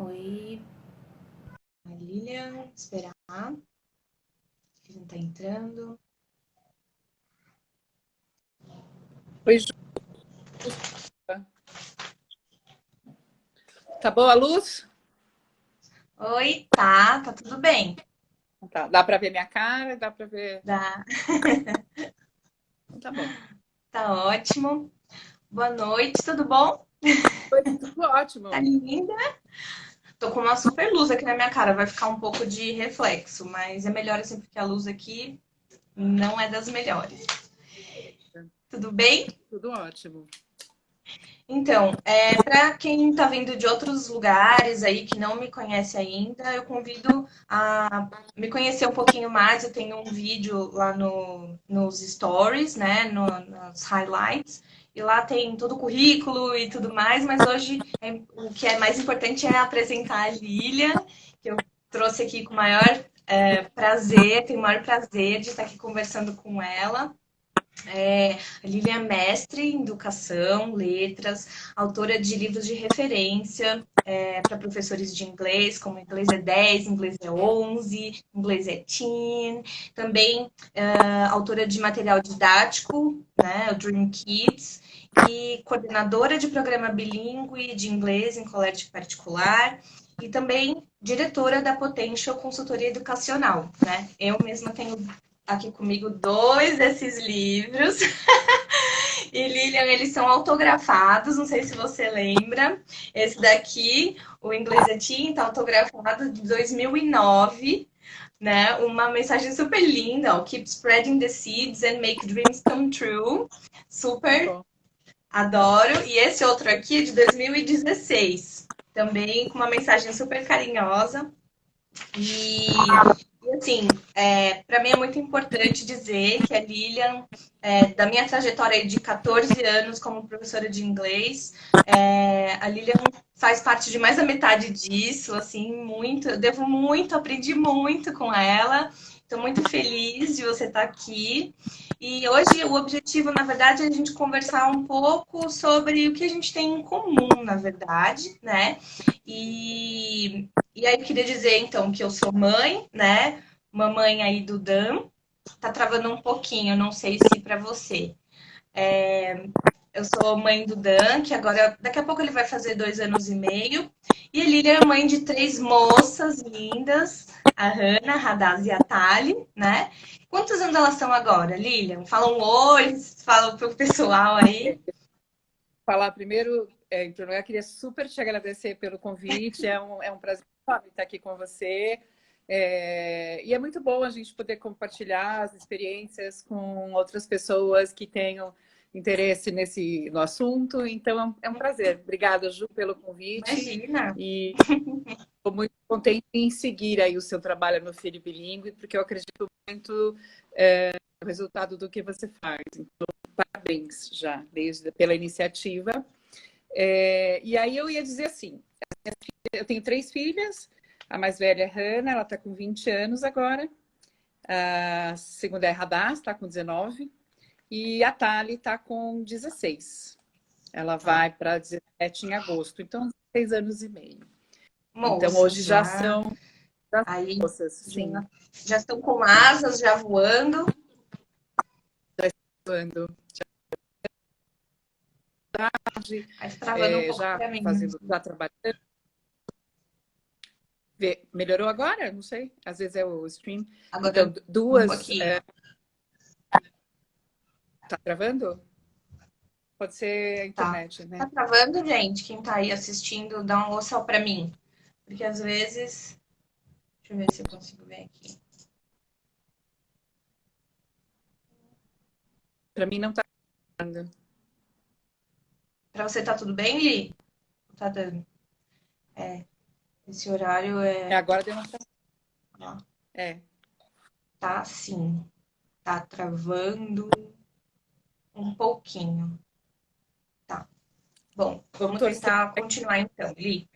Oi, a Lilian, esperar, que não tá entrando. Oi, Ju. Tá boa a luz? Oi, tá tudo bem. Tá. Dá para ver minha cara? Dá para ver? Tá, Então tá bom. tá ótimo. Boa noite, tudo bom? Oi, tudo Tá ótimo. linda. Tô com uma super luz aqui na minha cara, vai ficar um pouco de reflexo, mas é melhor assim porque a luz aqui não é das melhores. Tudo bem? Tudo ótimo. Então, para quem está vindo de outros lugares aí que não me conhece ainda, eu convido a me conhecer um pouquinho mais. Eu tenho um vídeo lá nos stories, né, nos highlights, e lá tem todo o currículo e tudo mais, mas hoje o que é mais importante é apresentar a Lilia, que eu trouxe aqui com o maior prazer, tenho o maior prazer de estar aqui conversando com ela. A Lívia é mestre em educação, letras, autora de livros de referência para professores de inglês, como inglês é 10, inglês é 11, inglês é teen. Também autora de material didático, né, o Dream Kids, e coordenadora de programa bilíngue de inglês em colégio particular. E também diretora da Potential Consultoria Educacional, né? Eu mesma tenho aqui comigo dois desses livros. E Lilian, eles são autografados, não sei se você lembra. Esse daqui, o Inglês é Tinta, autografado de 2009, né? Uma mensagem super linda, ó. Keep spreading the seeds and make dreams come true. Que Super bom. adoro. E esse outro aqui é de 2016, também com uma mensagem super carinhosa. E assim, para mim é muito importante dizer que a Lilian, da minha trajetória de 14 anos como professora de inglês, a Lilian faz parte de mais da metade disso, assim, muito, eu devo muito, aprendi muito com ela. Estou muito feliz de você estar aqui. E hoje o objetivo, na verdade, é a gente conversar um pouco sobre o que a gente tem em comum, na verdade, né? E aí eu queria dizer, então, que eu sou mãe, né? Mamãe aí do Dan. Tá travando um pouquinho, não sei se para você. Eu sou mãe do Dan, que agora, daqui a pouco ele vai fazer 2 anos e meio. E a Lilian é mãe de três moças lindas, a Hannah, a Radaz e a Tali, né? Quantos anos elas são agora, Lilian? Fala um oi, fala pro pessoal aí. Falar primeiro, então, eu queria super te agradecer pelo convite. É um prazer enorme estar aqui com você. E é muito bom a gente poder compartilhar as experiências com outras pessoas que tenham interesse no assunto. Então, é um prazer. Obrigada, Ju, pelo convite. Imagina. E estou muito contente em seguir aí o seu trabalho no Filho Bilíngue, porque eu acredito muito no resultado do que você faz. Então, parabéns já, pela iniciativa. E aí eu ia dizer assim, eu tenho 3 filhas, a mais velha é Hannah, ela está com 20 anos agora, a segunda é Radaz, está com 19, e a Thali está com 16. Ela Tá. vai para 17 em agosto, então 6 anos e meio. Então hoje Moças já já. são das Aí moças, já, sim, já estão com asas, já voando. atuando, Mas travando um pouco já para mim. fazendo, já trabalhando. Melhorou agora? Não sei. Às vezes é o stream. Agora Então, um duas. pouquinho. Tá travando? Pode ser a Tá. internet, Tá né? travando, gente? Quem tá aí assistindo, dá um só para mim. Porque às vezes. Deixa eu ver se eu consigo ver aqui. Para mim não tá dando. Para você tá tudo bem, Li? Tá dando. Esse horário é. Agora deu uma. Ó, É. tá assim. Tá travando um pouquinho. Tá. Bom, Vamos vamos torcer. tentar continuar então, Li.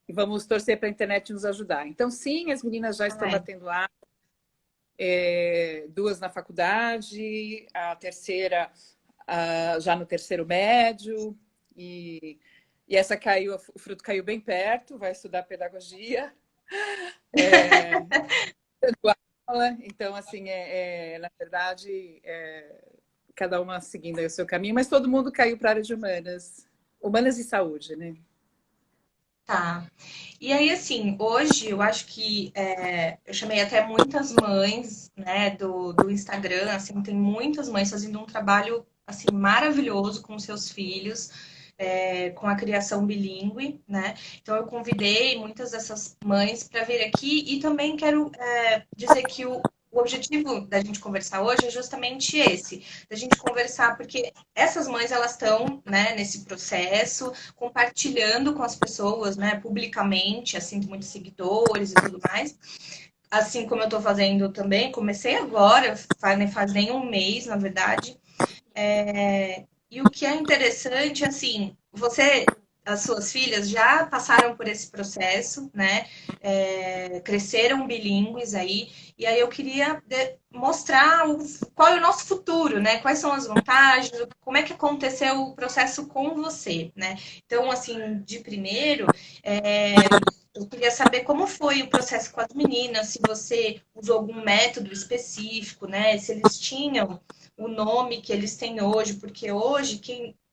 Vamos torcer para a internet nos ajudar. Então, sim, as meninas já Ah, estão é. batendo lá. Duas na faculdade, a terceira já no terceiro médio. E E essa caiu, o fruto caiu bem perto, vai estudar pedagogia. É, então, assim, na verdade, cada uma seguindo aí o seu caminho, mas todo mundo caiu para a área de humanas. Humanas e saúde, né? Tá. E aí, assim, hoje eu acho que eu chamei até muitas mães, né, do Instagram, assim, tem muitas mães fazendo um trabalho, assim, maravilhoso com seus filhos, com a criação bilíngue, né? Então eu convidei muitas dessas mães para vir aqui e também quero dizer que o objetivo da gente conversar hoje é justamente esse, da gente conversar, porque essas mães, elas estão, né, nesse processo, compartilhando com as pessoas, né, publicamente, assim, com muitos seguidores e tudo mais. Assim como eu estou fazendo também, comecei agora, faz nem um mês, na verdade. E o que é interessante, assim, as suas filhas já passaram por esse processo, né? Cresceram bilíngues aí, e aí eu queria mostrar qual é o nosso futuro, né? Quais são as vantagens, como é que aconteceu o processo com você, né? Então, assim, de primeiro, eu queria saber como foi o processo com as meninas, se você usou algum método específico, né? Se eles tinham o nome que eles têm hoje, porque hoje,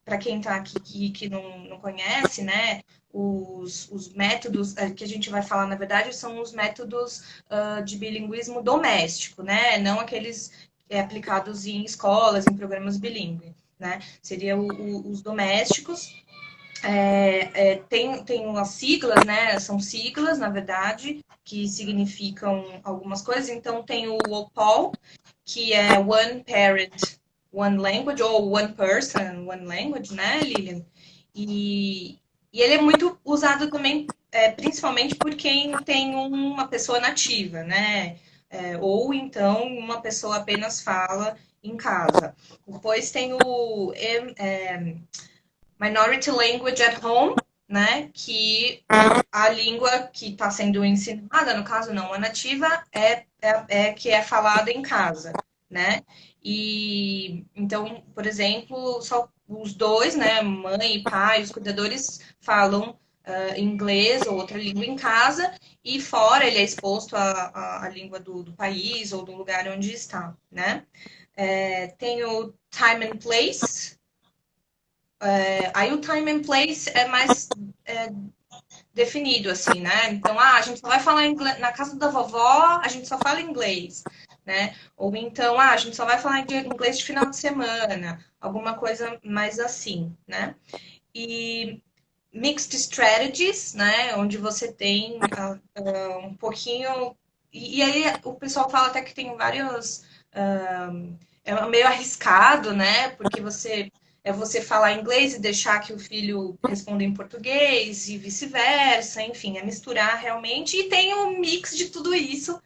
para quem está aqui que não conhece, né, os métodos que a gente vai falar, na verdade, são os métodos de bilinguismo doméstico, né, não aqueles aplicados em escolas, em programas bilíngues, né, seriam os domésticos. Tem as siglas, né? São siglas, na verdade, que significam algumas coisas. Então, tem o OPOL, que é One Parent, One Language, ou One Person, One Language, né, Lilian? E, e ele é muito usado também, principalmente por quem tem uma pessoa nativa, né? Ou então uma pessoa apenas fala em casa. Depois tem o Minority Language at Home, né? Que a língua que está sendo ensinada, no caso não a nativa, que é falada em casa, né? E então, por exemplo, só os dois, né, mãe e pai, os cuidadores falam inglês ou outra língua em casa, e fora ele é exposto à língua do país ou do lugar onde está, né? Tem o time and place. Aí o time and place é mais definido, assim, né? Então, a gente só vai falar inglês na casa da vovó, a gente só fala inglês, né? Ou então, a gente só vai falar inglês de final de semana, alguma coisa mais assim, né? E mixed strategies, né? Onde você tem um pouquinho. E aí o pessoal fala até que tem vários. É meio arriscado, né? Porque você falar inglês e deixar que o filho responda em português e vice-versa, enfim, é misturar realmente. E tem um mix de tudo isso,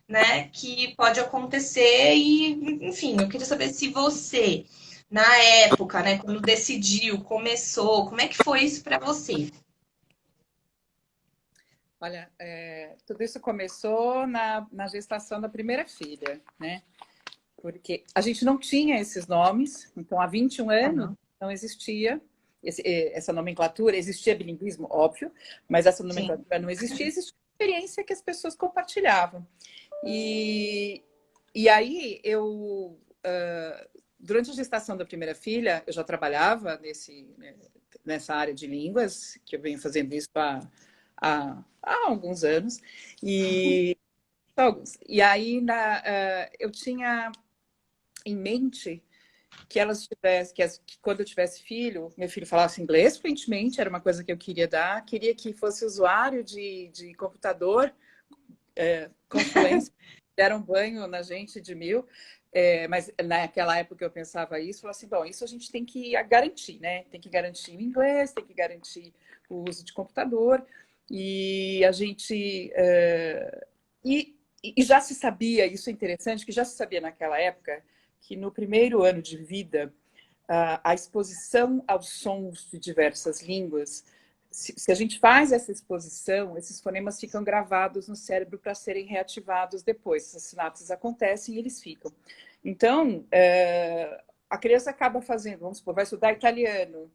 né? Que pode acontecer. E, enfim, eu queria saber se você, na época, né, quando decidiu, começou, como é que foi isso para você? Olha, tudo isso começou na gestação da primeira filha, né? Porque a gente não tinha esses nomes, então há 21 anos Aham. não existia essa nomenclatura, existia bilinguismo, óbvio, mas essa Sim. nomenclatura não existia, existia a experiência que as pessoas compartilhavam. E, e aí durante a gestação da primeira filha, eu já trabalhava nessa área de línguas, que eu venho fazendo isso há alguns anos, e e aí eu tinha em mente que elas tivessem, que quando eu tivesse filho, meu filho falasse inglês fluentemente, era uma coisa que eu queria dar, queria que fosse usuário de computador com fluência, deram banho na gente de mil, mas naquela época eu pensava isso, falava assim, bom, isso a gente tem que garantir, né? Tem que garantir o inglês, tem que garantir o uso de computador, e a gente... e já se sabia, isso é interessante, que já se sabia naquela época, que no primeiro ano de vida, a exposição aos sons de diversas línguas, se a gente faz essa exposição, esses fonemas ficam gravados no cérebro para serem reativados depois. Essas sinapses acontecem e eles ficam. Então, a criança acaba fazendo, vamos supor, vai estudar italiano,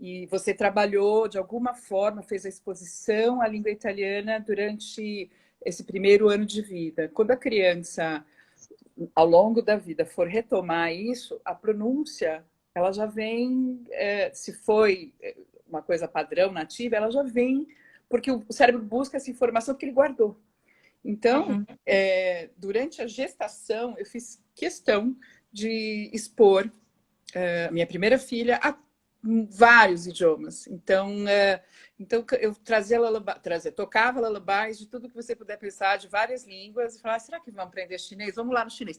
E você trabalhou, de alguma forma, fez a exposição à língua italiana durante esse primeiro ano de vida. Quando a criança, ao longo da vida, for retomar isso, a pronúncia, ela já vem, se foi uma coisa padrão, nativa, ela já vem, porque o cérebro busca essa informação que ele guardou. Então, Uhum. durante a gestação, eu fiz questão de expor minha primeira filha a vários idiomas. Então eu tocava lullabies de tudo que você puder pensar, de várias línguas, e falava, será que vamos aprender chinês? Vamos lá no chinês.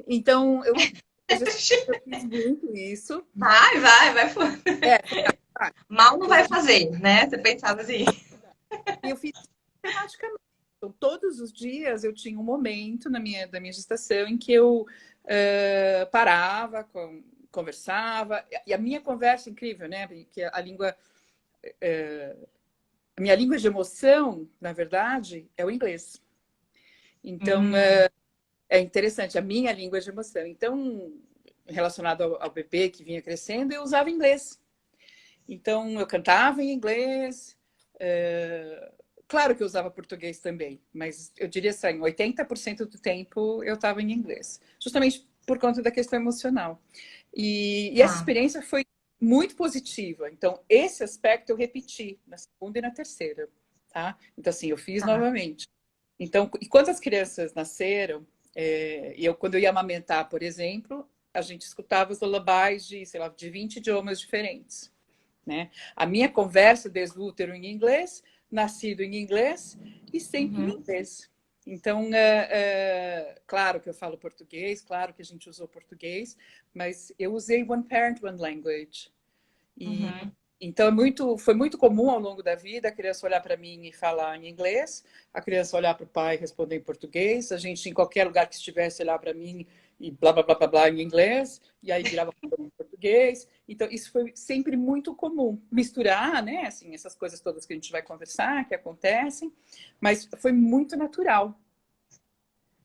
Então, eu fiz muito isso. Vai. É, Mal não vai fazer, né? Você pensava assim. e eu fiz sistematicamente. Então, todos os dias eu tinha um momento da minha gestação em que eu parava, conversava. E a minha conversa incrível, né? Porque a língua. A minha língua de emoção, na verdade, é o inglês. Então, é interessante, a minha língua de emoção. Então, relacionado ao bebê que vinha crescendo, eu usava inglês. Então, eu cantava em inglês. Claro que eu usava português também, mas eu diria assim, 80% do tempo eu estava em inglês. Justamente por conta da questão emocional. E essa Tá. experiência foi muito positiva. Então, esse aspecto eu repeti na segunda e na terceira. Tá? Então, assim, eu fiz Tá. novamente. Então, e quando as crianças nasceram, quando eu ia amamentar, por exemplo, a gente escutava os lullabies de, sei lá, de 20 idiomas diferentes. Né? A minha conversa desde o útero em inglês, nascido em inglês e sempre em Uhum. inglês. Então, claro que eu falo português, claro que a gente usou português, mas eu usei One Parent, One Language. E Uhum. então foi muito comum ao longo da vida a criança olhar para mim e falar em inglês, a criança olhar para o pai e responder em português, a gente em qualquer lugar que estivesse olhar para mim e blá blá blá blá blá em inglês, e aí virava em português. Então isso foi sempre muito comum, misturar, né, assim, essas coisas todas que a gente vai conversar, que acontecem, mas foi muito natural.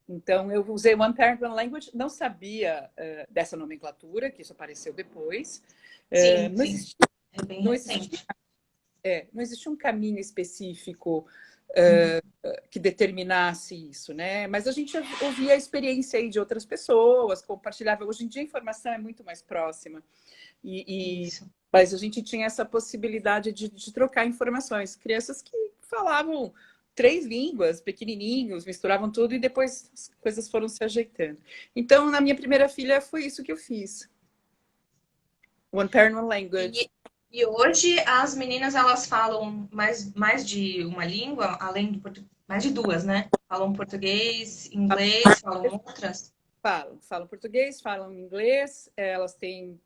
Então, eu usei One Parent, One Language, não sabia dessa nomenclatura, que isso apareceu depois. Sim, Não sim. existia É bem não existia, recente. não existia um caminho específico Uhum. que determinasse isso, né? Mas a gente ouvia a experiência aí de outras pessoas, compartilhava. Hoje em dia a informação é muito mais próxima. Isso. Mas a gente tinha essa possibilidade de trocar informações. Crianças que falavam 3 línguas, pequenininhos, misturavam tudo e depois as coisas foram se ajeitando. Então, na minha primeira filha, foi isso que eu fiz. One Parent, One Language. E, e hoje as meninas elas falam mais de uma língua, além do português, mais de duas, né? Falam português, inglês, falam outras. Falam português, falam inglês, elas têm,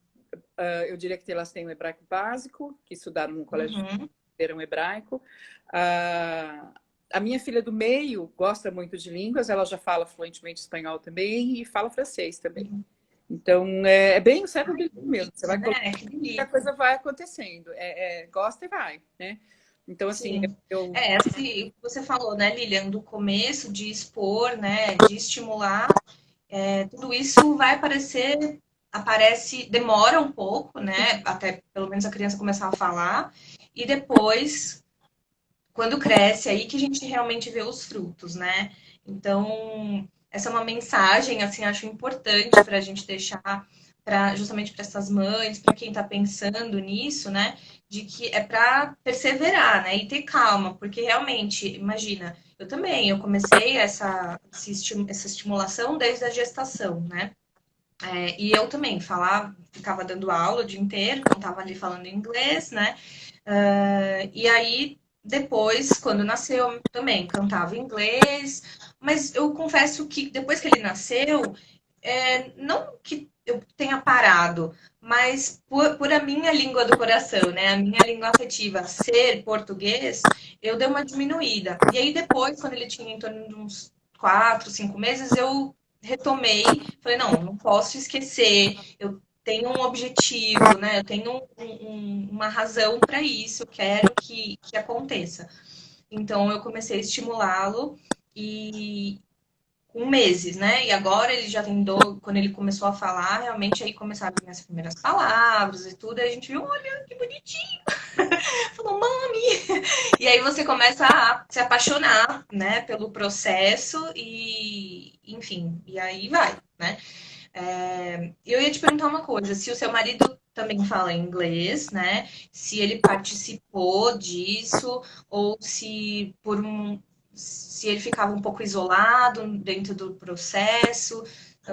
eu diria que elas têm o hebraico básico, que estudaram no colégio Uhum. de hebraico. A minha filha do meio gosta muito de línguas, ela já fala fluentemente espanhol também e fala francês também. Então, é bem o cérebro Ai, do que mesmo, você vai delícia, colocando né? Que e a delícia. coisa vai acontecendo. Gosta e vai, né? Então, assim, Sim. eu Assim, você falou, né, Lilian, do começo, de expor, né, de estimular, tudo isso vai aparecer, aparece, demora um pouco, né, até pelo menos a criança começar a falar, e depois, quando cresce, aí que a gente realmente vê os frutos, né? Então, essa é uma mensagem, assim, acho importante para a gente deixar para justamente para essas mães, para quem está pensando nisso, né? De que é para perseverar, né? E ter calma, porque realmente, imagina, eu também, eu comecei essa estimulação desde a gestação, né? E eu também falava, ficava dando aula o dia inteiro, então estava ali falando inglês, né? E aí, depois, quando nasceu, eu também cantava inglês, mas eu confesso que depois que ele nasceu, não que eu tenha parado, mas por a minha língua do coração, né? A minha língua afetiva ser português, eu dei uma diminuída. E aí depois, quando ele tinha em torno de uns 4, 5 meses, eu retomei, falei, não, não posso esquecer, eu tenho um objetivo, né? Eu tenho uma razão para isso, eu quero que aconteça. Então eu comecei a estimulá-lo e, com meses, né? E agora ele já tentou, quando ele começou a falar, realmente aí começaram a vir as primeiras palavras e tudo, e a gente viu, olha que bonitinho, falou, mami! E aí você começa a se apaixonar, né, pelo processo e, enfim, e aí vai, né? Eu ia te perguntar uma coisa, se o seu marido também fala inglês, né? Se ele participou disso, ou se se ele ficava um pouco isolado dentro do processo,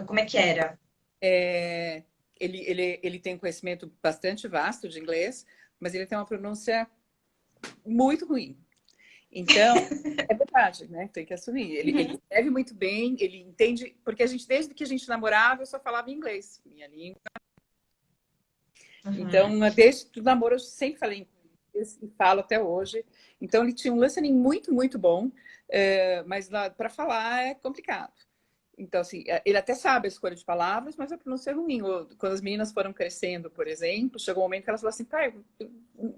como é que era? É, ele tem um conhecimento bastante vasto de inglês, mas ele tem uma pronúncia muito ruim. Então, é verdade, né? Tem que assumir. Ele Uhum. escreve muito bem, ele entende, porque a gente, desde que a gente namorava, eu só falava inglês, minha língua. Uhum. Então, desde o namoro, eu sempre falei inglês e falo até hoje. Então, ele tinha um listening muito, muito bom, mas para falar é complicado. Então, assim, ele até sabe a escolha de palavras, mas a pronúncia é ruim. Quando as meninas foram crescendo, por exemplo, chegou um momento que elas falaram assim, pai,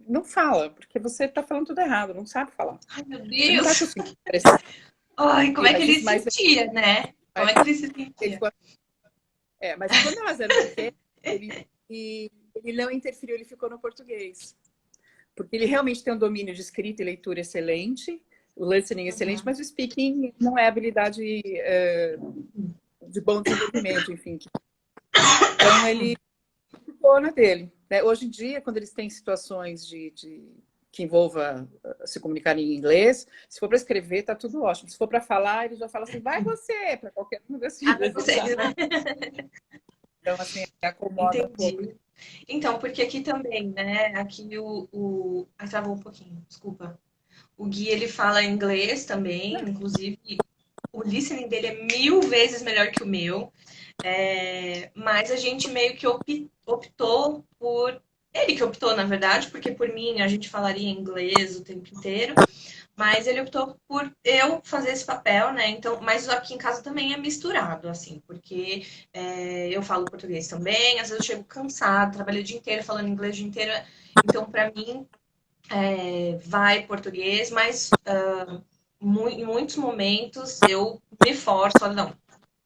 não fala, porque você está falando tudo errado, não sabe falar. Ai, meu Você não está Deus! conseguindo expressar. Ai, como é que Mas, ele isso, mas, sentia, né? Como mas, é que ele se ele sentia? ficou, mas quando elas eram pequenas, ele não interferiu, ele ficou no português. Porque ele realmente tem um domínio de escrita e leitura excelente, o listening excelente, Uhum. mas o speaking não é habilidade de bom desenvolvimento, enfim. Então, ele ficou na dele. Né? Hoje em dia, quando eles têm situações que envolva se comunicar em inglês, se for para escrever, tá tudo ótimo. Se for para falar, ele já fala assim, vai você, para qualquer uma das Ah, pra filhas, vocês, sabe? né? Então, assim, acomoda um pouco. Entendi. Então, porque aqui também, né? Aqui Ai, travou um pouquinho, desculpa. O Gui, ele fala inglês também, inclusive o listening dele é 1000 vezes melhor que o meu. Mas a gente meio que optou por. Ele que optou, na verdade, porque por mim a gente falaria inglês o tempo inteiro. Mas ele optou por eu fazer esse papel, né? Então, mas aqui em casa também é misturado, assim, porque eu falo português também, às vezes eu chego cansado, trabalhei o dia inteiro falando inglês o dia inteiro. Então, para mim, vai português, mas em muitos momentos eu me forço, olha, não,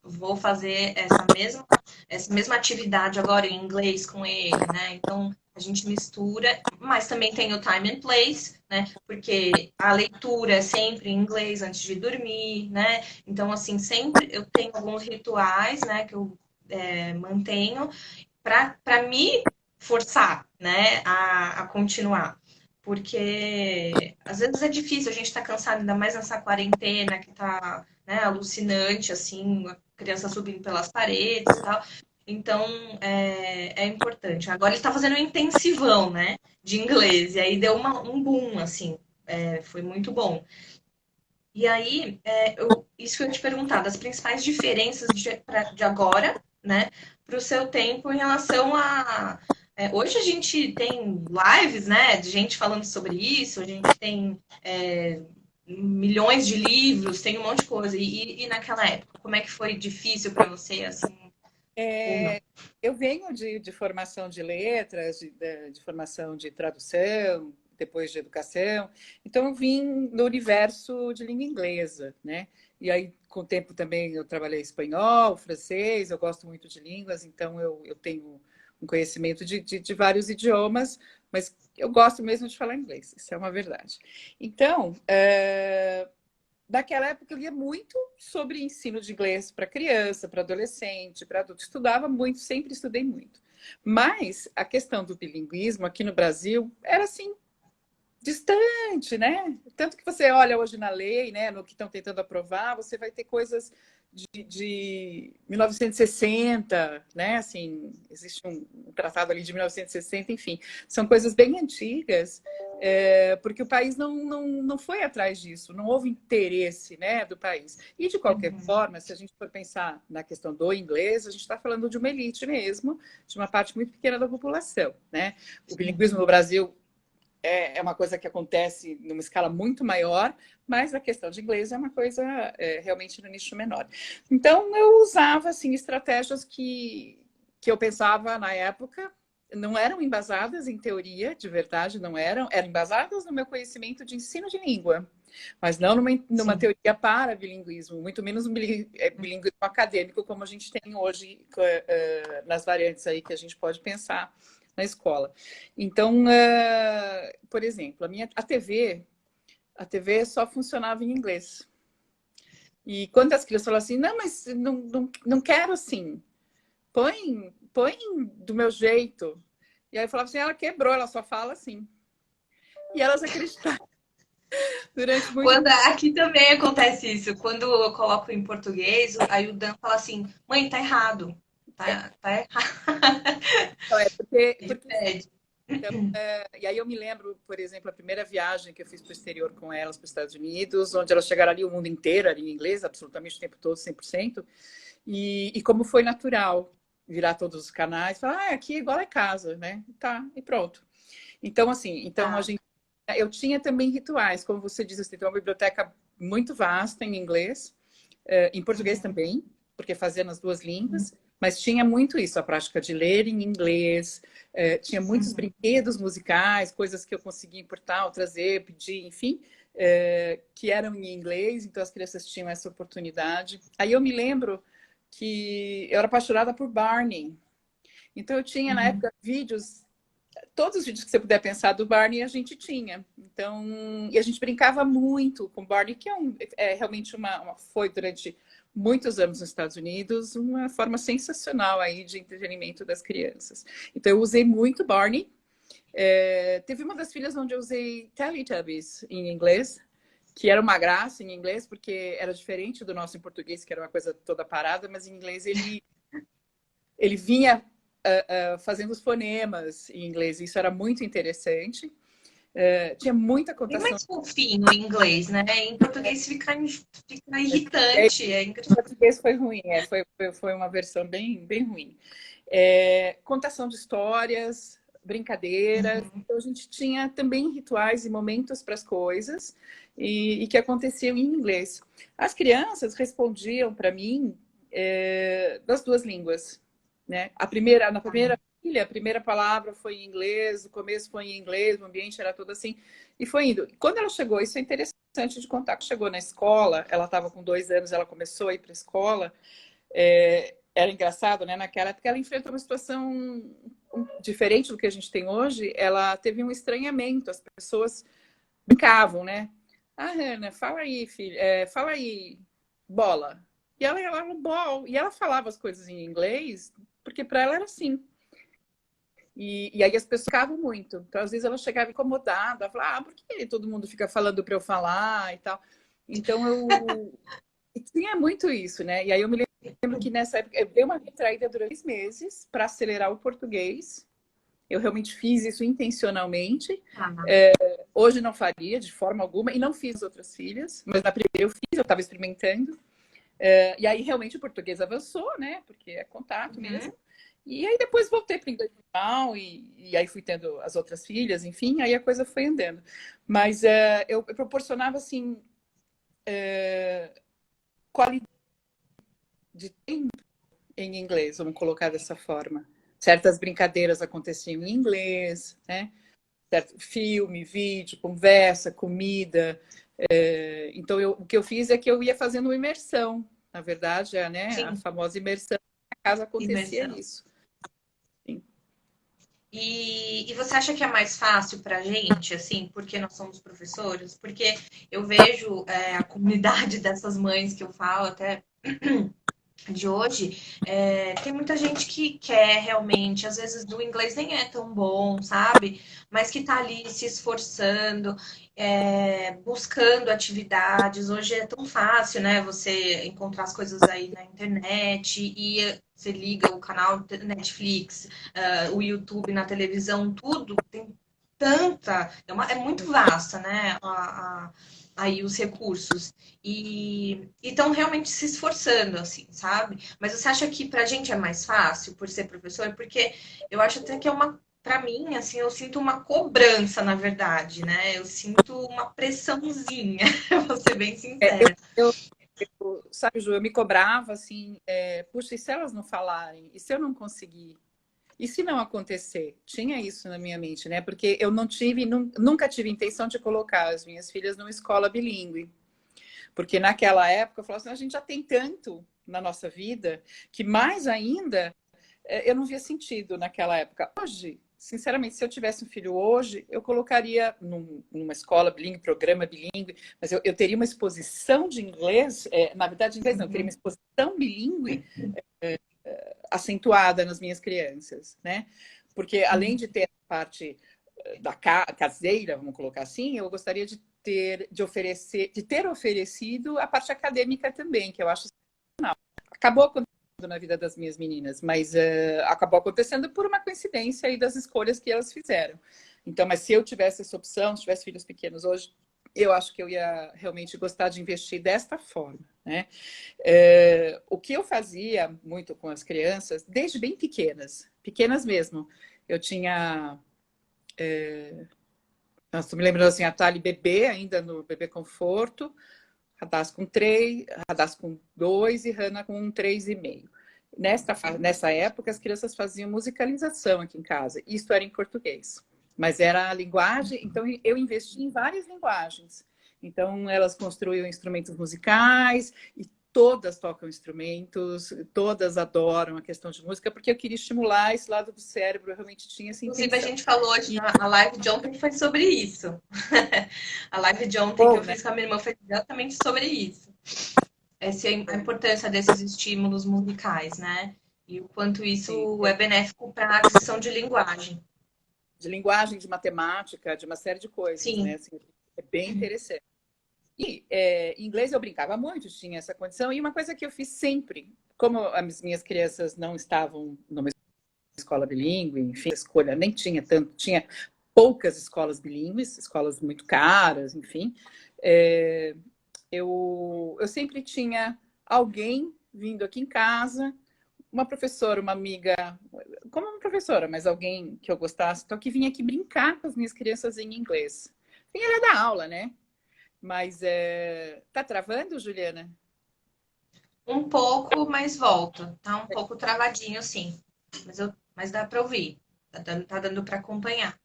vou fazer essa mesma atividade agora em inglês com ele, né? Então a gente mistura, mas também tem o time and place, né? Porque a leitura é sempre em inglês antes de dormir, né? Então, assim, sempre eu tenho alguns rituais, né, que eu mantenho para me forçar, né, a continuar. Porque às vezes é difícil, a gente está cansado, ainda mais nessa quarentena que tá, né, alucinante, assim, a criança subindo pelas paredes e tal. Então é importante. Agora ele está fazendo um intensivão, né, de inglês, e aí deu um boom, assim, foi muito bom. E aí, isso que eu ia te perguntar, das principais diferenças de agora, né, para o seu tempo em relação a. Hoje a gente tem lives, né, de gente falando sobre isso, a gente tem milhões de livros, tem um monte de coisa. E naquela época, como é que foi difícil para você, assim, ou não? Eu venho de formação de letras, de formação de tradução, depois de educação. Então, eu vim no universo de língua inglesa, né? E aí, com o tempo também, eu trabalhei espanhol, francês, eu gosto muito de línguas, então eu tenho um conhecimento de vários idiomas, mas eu gosto mesmo de falar inglês, isso é uma verdade. Então, naquela época eu lia muito sobre ensino de inglês para criança, para adolescente, para adulto. Estudava muito, sempre estudei muito. Mas a questão do bilinguismo aqui no Brasil era assim distante, né? Tanto que você olha hoje na lei, né, no que estão tentando aprovar, você vai ter coisas de 1960, né? Assim, existe um tratado ali de 1960, enfim, são coisas bem antigas, porque o país não foi atrás disso, não houve interesse, né, do país. E de qualquer Uhum, forma, se a gente for pensar na questão do inglês, a gente está falando de uma elite mesmo, de uma parte muito pequena da população, né? O bilinguismo no Brasil é uma coisa que acontece numa escala muito maior, mas a questão de inglês é uma coisa realmente no nicho menor. Então, eu usava assim, estratégias que eu pensava na época, não eram embasadas em teoria, de verdade, não eram embasadas no meu conhecimento de ensino de língua. mas não numa Sim. teoria para bilinguismo, muito menos um bilinguismo acadêmico como a gente tem hoje nas variantes aí que a gente pode pensar na escola. Então, por exemplo, a TV só funcionava em inglês. E quando as crianças falam assim, não, mas não quero assim, põe do meu jeito. E aí eu falava assim, ela quebrou, ela só fala assim. E elas acreditaram durante muito Quando aqui também acontece isso. Quando eu coloco em português, aí o Dan fala assim: "Mãe, tá errado. Tá errado." tempo. Ele Porque pede. então, e aí eu me lembro, por exemplo, a primeira viagem que eu fiz para o exterior com elas, para os Estados Unidos, onde elas chegaram ali o mundo inteiro, ali em inglês, absolutamente o tempo todo, 100%. E como foi natural virar todos os canais, falar, aqui igual é casa, né? Tá, e pronto. Então, assim, Tá. eu tinha também rituais, como você disse, você tem uma biblioteca muito vasta em inglês, em português Uhum, também, porque fazia nas duas uhum, línguas, mas tinha muito isso, a prática de ler em inglês, tinha muitos uhum. brinquedos musicais, coisas que eu conseguia importar ou trazer, pedir, enfim, que eram em inglês, então as crianças tinham essa oportunidade. Aí eu me lembro que eu era apaixonada por Barney, então eu tinha na Uhum. época vídeos, todos os vídeos que você puder pensar do Barney a gente tinha. Então, e a gente brincava muito com o Barney, que realmente foi durante muitos anos nos Estados Unidos uma forma sensacional aí de entretenimento das crianças. Então, eu usei muito Barney. Teve uma das filhas onde eu usei Teletubbies em inglês, que era uma graça em inglês, porque era diferente do nosso em português, que era uma coisa toda parada, mas em inglês ele vinha fazendo os fonemas em inglês. Isso era muito interessante. Tinha muita Bem contação. mais fofinho em inglês, né? Em português fica Em irritante. É engraçado. português foi ruim, foi uma versão bem, bem ruim. Contação de histórias, brincadeiras. Uhum. Então, a gente tinha também rituais e momentos para as coisas e que aconteciam em inglês. As crianças respondiam para mim das duas línguas, né? Na primeira filha, a primeira palavra foi em inglês, o começo foi em inglês, o ambiente era todo assim, e foi indo. Quando ela chegou, isso é interessante de contar, que chegou na escola, ela estava com 2 anos, ela começou a ir para a escola, era engraçado, né? Naquela época ela enfrentou uma situação diferente do que a gente tem hoje, ela teve um estranhamento, as pessoas brincavam, né? Ah, Hannah, fala aí, filha, fala aí, bola. E ela falava ball, e ela falava as coisas em inglês, porque para ela era assim. E aí as pessoas ficavam muito. Então, às vezes, ela chegava incomodada, falava, por que todo mundo fica falando para eu falar e tal? Então, e tinha muito isso, né? E aí eu me lembro que nessa época eu dei uma retraída durante 6 meses para acelerar o português. Eu realmente fiz isso intencionalmente. Tá. Hoje não faria de forma alguma, e não fiz as outras filhas, mas na primeira eu fiz, eu estava experimentando. E aí realmente o português avançou, né? Porque é contato Uhum. mesmo. E aí depois voltei para o inglês normal e aí fui tendo as outras filhas, enfim, aí a coisa foi andando. Mas eu proporcionava, assim, qualidade de tempo em inglês, vamos colocar dessa forma. Certas brincadeiras aconteciam em inglês, né? Certo? Filme, vídeo, conversa, comida. Então, o que eu fiz é que eu ia fazendo uma imersão. Na verdade, né, a Sim, famosa imersão. Na casa acontecia imersão. isso. Sim. E você acha que é mais fácil para a gente, assim, porque nós somos professores? Porque eu vejo a comunidade dessas mães que eu falo, até de hoje, tem muita gente que quer realmente, às vezes do inglês nem é tão bom, sabe? Mas que tá ali se esforçando, buscando atividades. Hoje é tão fácil, né? Você encontrar as coisas aí na internet e você liga o canal Netflix, o YouTube na televisão, tudo tem tanta, é muito vasta, né? Aí os recursos. E estão realmente se esforçando, assim, sabe? Mas você acha que pra gente é mais fácil por ser professor? Porque eu acho até que é uma. Pra mim, assim, eu sinto uma cobrança, na verdade, né? Eu sinto uma pressãozinha, vou ser bem É, sincera. sabe, Ju, eu me cobrava assim, puxa, e se elas não falarem? E se eu não conseguir? E se não acontecer? Tinha isso na minha mente, né? Porque eu não tive, nunca tive intenção de colocar as minhas filhas numa escola bilíngue. Porque naquela época eu falava assim, a gente já tem tanto na nossa vida que mais ainda eu não via sentido naquela época. Hoje, sinceramente, se eu tivesse um filho hoje, eu colocaria numa escola bilíngue, programa bilíngue, mas eu teria uma exposição de inglês, na verdade, inglês não, eu teria uma exposição bilíngue acentuada nas minhas crianças, né? Porque além de ter a parte da caseira, vamos colocar assim, eu gostaria de ter oferecido a parte acadêmica também, que eu acho sensacional. Acabou acontecendo na vida das minhas meninas, mas acabou acontecendo por uma coincidência aí das escolhas que elas fizeram. Então, mas se eu tivesse essa opção, se tivesse filhos pequenos hoje, eu acho que eu ia realmente gostar de investir desta forma, né? O que eu fazia muito com as crianças, desde bem pequenas mesmo, eu tinha... Estou me lembrando assim, a Tali bebê, ainda no bebê conforto, Radaz com 3, Radaz com 2 e Hannah com 3,5. Nessa época, as crianças faziam musicalização aqui em casa. Isso era em português. Mas era a linguagem, então eu investi em várias linguagens. Então, elas construíam instrumentos musicais e todas tocam instrumentos, todas adoram a questão de música, porque eu queria estimular esse lado do cérebro, eu realmente tinha essa Inclusive, a intenção. gente falou hoje, a live de ontem foi sobre isso. A live de ontem que Bom, eu né? fiz com a minha irmã foi exatamente sobre isso. Essa é a importância desses estímulos musicais, né? E o quanto Sim. isso é benéfico para a aquisição de linguagem. De linguagem, de matemática, de uma série de coisas, né? Sim. Assim, é bem interessante. E em inglês eu brincava muito, tinha essa condição. E uma coisa que eu fiz sempre, como as minhas crianças não estavam numa escola bilíngue, enfim, a escolha nem tinha tanto, tinha poucas escolas bilíngues, escolas muito caras, enfim. Eu sempre tinha alguém vindo aqui em casa, uma professora, uma amiga, como uma professora, mas alguém que eu gostasse, então que vinha aqui brincar com as minhas crianças em inglês. Vinha ela dar aula, né? Mas tá travando, Juliana? Um pouco, mas volta. Tá um pouco travadinho, sim. Mas dá para ouvir. Tá dando para acompanhar.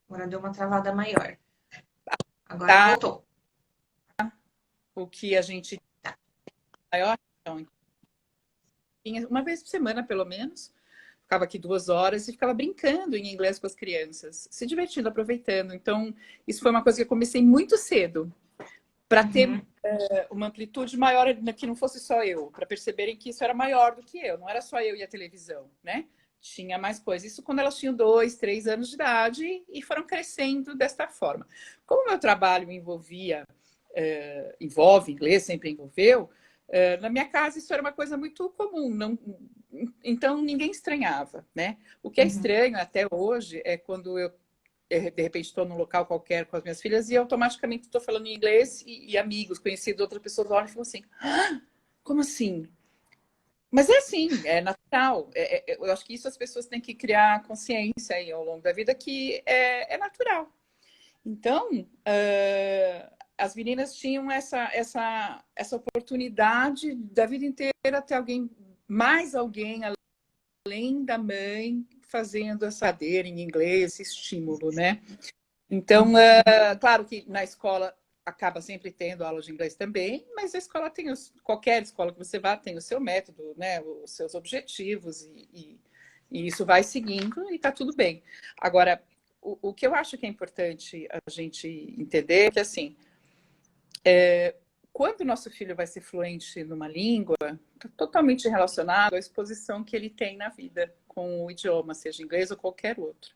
Agora deu uma travada maior. Agora Tá voltou. o que a gente maior, então, uma vez por semana, pelo menos. Ficava aqui 2 horas e ficava brincando em inglês com as crianças, se divertindo, aproveitando. Então, isso foi uma coisa que eu comecei muito cedo, para ter uma amplitude maior, que não fosse só eu, para perceberem que isso era maior do que eu, não era só eu e a televisão, né? Tinha mais coisas. Isso quando elas tinham 2, 3 anos de idade e foram crescendo desta forma. Como o meu trabalho envolve inglês, sempre envolveu, na minha casa isso era uma coisa muito comum, então ninguém estranhava, né? O que é estranho até hoje é quando eu de repente estou num local qualquer com as minhas filhas e automaticamente estou falando em inglês e amigos, conhecidos, outras pessoas olham e falam assim, ah, como assim? Mas é assim, é natural. Eu acho que isso as pessoas têm que criar consciência aí ao longo da vida que é natural. Então, as meninas tinham essa oportunidade da vida inteira ter mais alguém além da mãe fazendo essa cadeira em inglês, esse estímulo, né? Então, claro que na escola acaba sempre tendo aula de inglês também, mas a escola tem qualquer escola que você vá tem o seu método, né? Os seus objetivos e isso vai seguindo e está tudo bem. Agora, o que eu acho que é importante a gente entender é que assim, quando o nosso filho vai ser fluente numa língua, está totalmente relacionado à exposição que ele tem na vida com o idioma, seja inglês ou qualquer outro.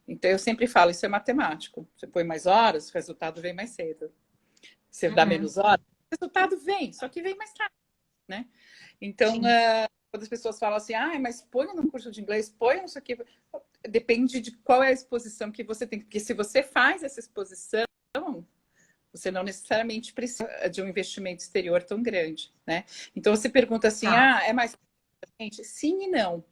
Então, eu sempre falo, isso é matemático. Você põe mais horas, o resultado vem mais cedo. Você dá menos horas, o resultado vem, só que vem mais tarde, né? Então, quando as pessoas falam assim, mas põe no curso de inglês, põe isso aqui, depende de qual é a exposição que você tem. Porque se você faz essa exposição, você não necessariamente precisa de um investimento exterior tão grande, né? Então, você pergunta assim, Tá. é mais fácil? Sim e não.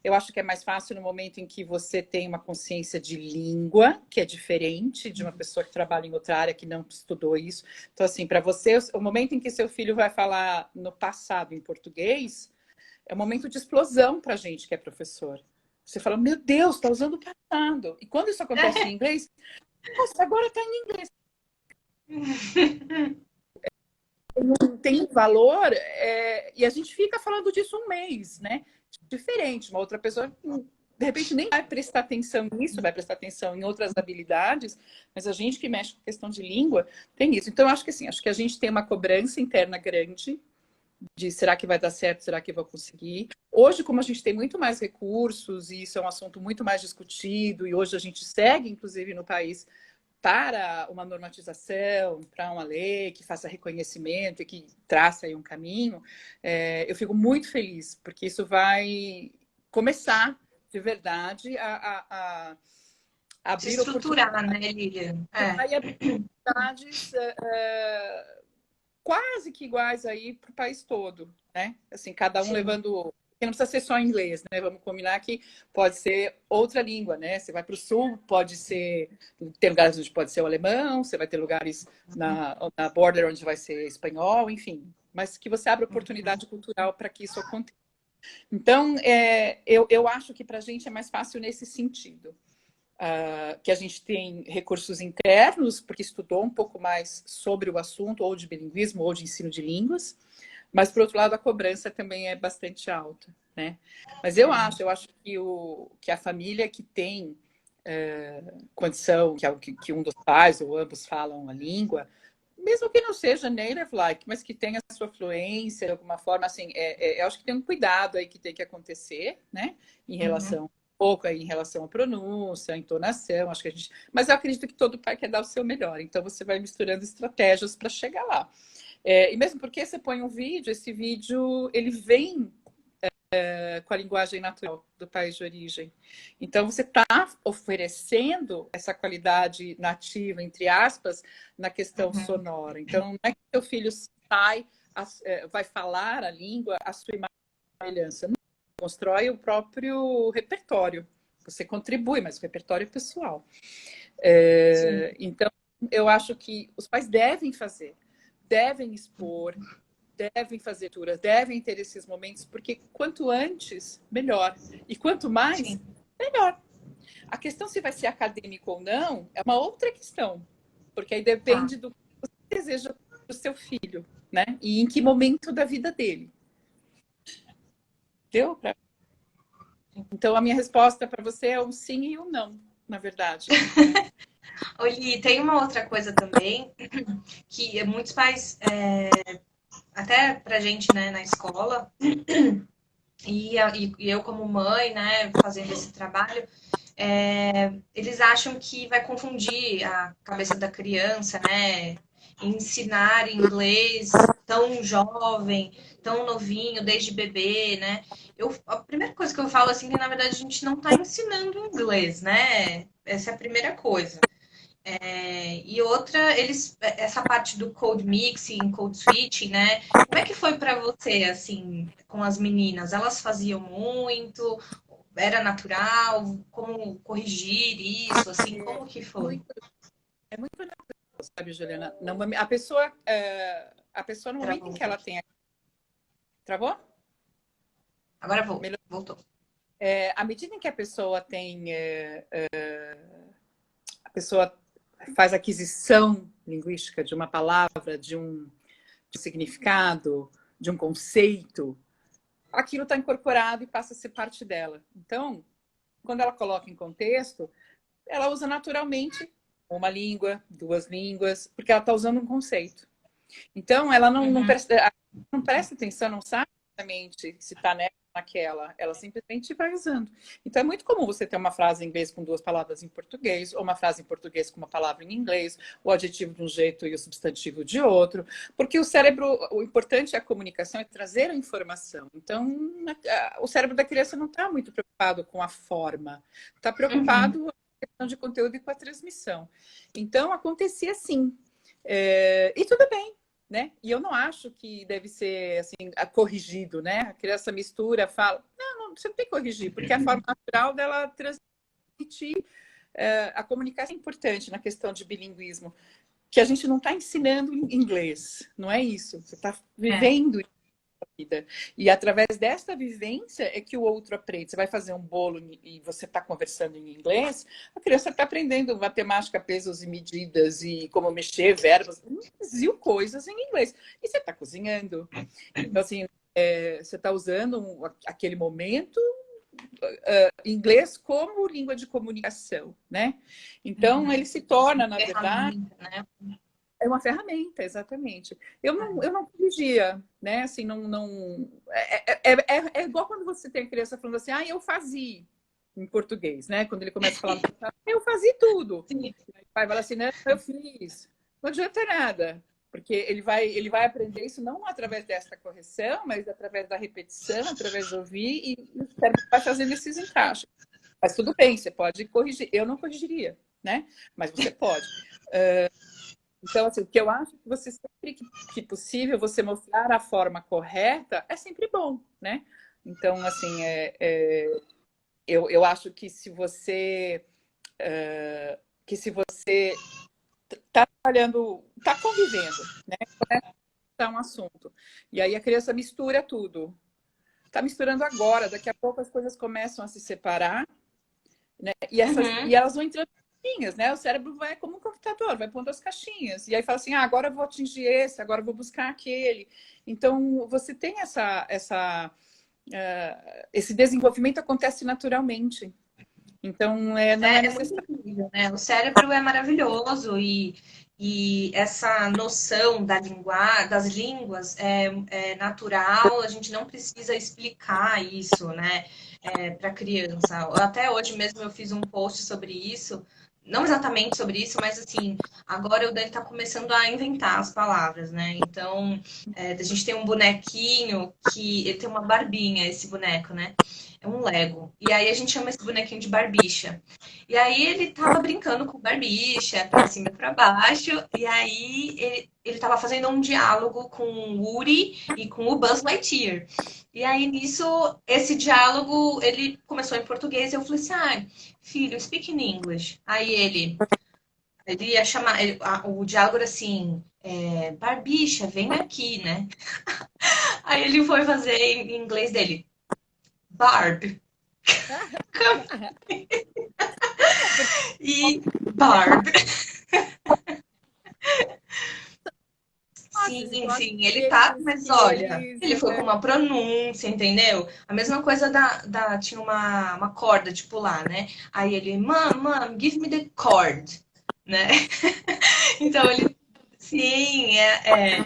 Eu acho que é mais fácil no momento em que você tem uma consciência de língua, que é diferente de uma pessoa que trabalha em outra área que não estudou isso. Então, assim, para você, o momento em que seu filho vai falar no passado em português, É um momento de explosão para a gente que é professor. Você fala, meu Deus, está usando o passado. E quando isso acontece em inglês, nossa, agora está em inglês. Tem um valor, e a gente fica falando disso um mês, né? Diferente, uma outra pessoa, de repente, nem vai prestar atenção nisso, vai prestar atenção em outras habilidades, mas a gente que mexe com questão de língua tem isso. Então, eu acho que assim, acho que a gente tem uma cobrança interna grande de será que vai dar certo, será que eu vou conseguir? Hoje, como a gente tem muito mais recursos, e isso é um assunto muito mais discutido, e hoje a gente segue, inclusive, no país para uma normatização, para uma lei que faça reconhecimento e que traça aí um caminho, eu fico muito feliz, porque isso vai começar, de verdade, a Se abrir estruturar, né, oportunidades. Lilian? Vai abrir oportunidades quase que iguais aí para o país todo, né? Assim, cada um Sim. levando... Não precisa ser só inglês, né? Vamos combinar que pode ser outra língua, né? Você vai para o sul, pode ser... Tem lugares onde pode ser o alemão, você vai ter lugares na border onde vai ser espanhol, enfim. Mas que você abra oportunidade cultural para que isso aconteça. Então, eu acho que para a gente é mais fácil nesse sentido. Que a gente tem recursos internos, porque estudou um pouco mais sobre o assunto, ou de bilinguismo, ou de ensino de línguas, mas, por outro lado, a cobrança também é bastante alta, né? Mas eu acho que a família que tem condição, que um dos pais ou ambos falam a língua, mesmo que não seja native-like, mas que tenha a sua fluência, de alguma forma, assim, eu acho que tem um cuidado aí que tem que acontecer, né? Em relação pouco aí em relação à pronúncia, à entonação, acho que a gente... Mas eu acredito que todo pai quer dar o seu melhor, então você vai misturando estratégias para chegar lá. E mesmo porque você põe um vídeo, esse vídeo, ele vem com a linguagem natural do país de origem. Então, você está oferecendo essa qualidade nativa, entre aspas, na questão sonora. Então, não é que seu filho vai falar a língua, a sua semelhança. Não, constrói o próprio repertório. Você contribui, mas o repertório é pessoal. Então, eu acho que os pais devem fazer, devem expor, devem fazer turas, devem ter esses momentos, porque quanto antes, melhor. E quanto mais, melhor. A questão se vai ser acadêmico ou não é uma outra questão, porque aí depende do que você deseja para o seu filho, né? E em que momento da vida dele. Deu para... Então, a minha resposta para você é um sim e um não, na verdade. Oli, tem uma outra coisa também, que muitos pais, até pra gente, né, na escola, e eu como mãe, né, fazendo esse trabalho, eles acham que vai confundir a cabeça da criança, né, ensinar inglês tão jovem, tão novinho, desde bebê, né? A primeira coisa que eu falo assim, que na verdade a gente não está ensinando inglês, né? Essa é a primeira coisa. E outra, essa parte do code mixing, code switching, né? Como é que foi para você, assim, com as meninas? Elas faziam muito? Era natural? Como corrigir isso? Assim, como que foi? É muito natural, sabe, Juliana? Não, a pessoa no momento Travou em um que ela pouquinho. tem... Travou? Agora Melhor. voltou. À medida em que a pessoa tem... a pessoa faz aquisição linguística de uma palavra, de um significado, de um conceito, aquilo está incorporado e passa a ser parte dela. Então, quando ela coloca em contexto, ela usa naturalmente uma língua, duas línguas, porque ela está usando um conceito. Então, ela não presta atenção, não sabe exatamente se está nela ou naquela, ela simplesmente vai usando. Então, é muito comum você ter uma frase em inglês com duas palavras em português, ou uma frase em português com uma palavra em inglês, o adjetivo de um jeito e o substantivo de outro, porque o cérebro, o importante é a comunicação, é trazer a informação. Então, o cérebro da criança não está muito preocupado com a forma, está preocupado com a questão de conteúdo e com a transmissão. Então, acontecia assim. E tudo bem, né? E eu não acho que deve ser assim corrigido, né? A criança mistura, fala, não, você não tem que corrigir, porque é a forma natural dela transmitir. A comunicação é importante na questão de bilinguismo, que a gente não está ensinando em inglês, não é isso. Você está vivendo, vida. E através desta vivência é que o outro aprende. Você vai fazer um bolo e você está conversando em inglês, a criança está aprendendo matemática, pesos e medidas e como mexer, verbos, mil coisas em inglês. E você está cozinhando. Então, assim, você está usando aquele momento inglês como língua de comunicação, né? Então, ele se torna, na verdade, né? é uma ferramenta, exatamente. Eu não corrigia, né? Assim, é igual quando você tem a criança falando assim, eu fazia, em português, né? Quando ele começa a falar, eu fazia tudo. Sim. Aí o pai fala assim, não, eu fiz. Não adianta nada, porque ele vai aprender isso não através desta correção, mas através da repetição, através de ouvir, e o cérebro vai fazendo esses encaixes. Mas tudo bem, você pode corrigir. Eu não corrigiria, né? Mas você pode. Então, assim, o que eu acho que você sempre que possível, você mostrar a forma correta é sempre bom, né? Então, assim, eu acho que se você está trabalhando, está convivendo, né? Começa um assunto. E aí a criança mistura tudo. Está misturando agora, daqui a pouco as coisas começam a se separar, né? E elas vão entrando em caixinhas, né? O cérebro vai como um computador, vai pondo as caixinhas. E aí fala assim, agora eu vou atingir esse, agora eu vou buscar aquele. Então, você tem esse desenvolvimento acontece naturalmente. Então, não é necessário. Muito incrível, né? O cérebro é maravilhoso e essa noção das línguas é natural, a gente não precisa explicar isso, né, para criança. Até hoje mesmo eu fiz um post sobre isso, não exatamente sobre isso, mas assim, agora o Dani está começando a inventar as palavras, né? Então, a gente tem um bonequinho que ele tem uma barbinha, esse boneco, né? É um Lego. E aí a gente chama esse bonequinho de Barbicha. E aí ele tava brincando com Barbicha, pra cima e pra baixo, e aí ele tava fazendo um diálogo com o Uri e com o Buzz Lightyear. E aí nisso, esse diálogo, ele começou em português, e eu falei assim, filho, speak in English. Aí ele ia chamar, o diálogo era assim, Barbicha, vem aqui, né? Aí ele foi fazer em inglês dele, Barb. E Barb. Nossa, Sim, situações sim, ele tá, mas que olha, eles... ele foi com uma pronúncia, entendeu? A mesma coisa tinha uma corda de pular, né? Aí ele, mom, give me the cord, né? Então ele, sim,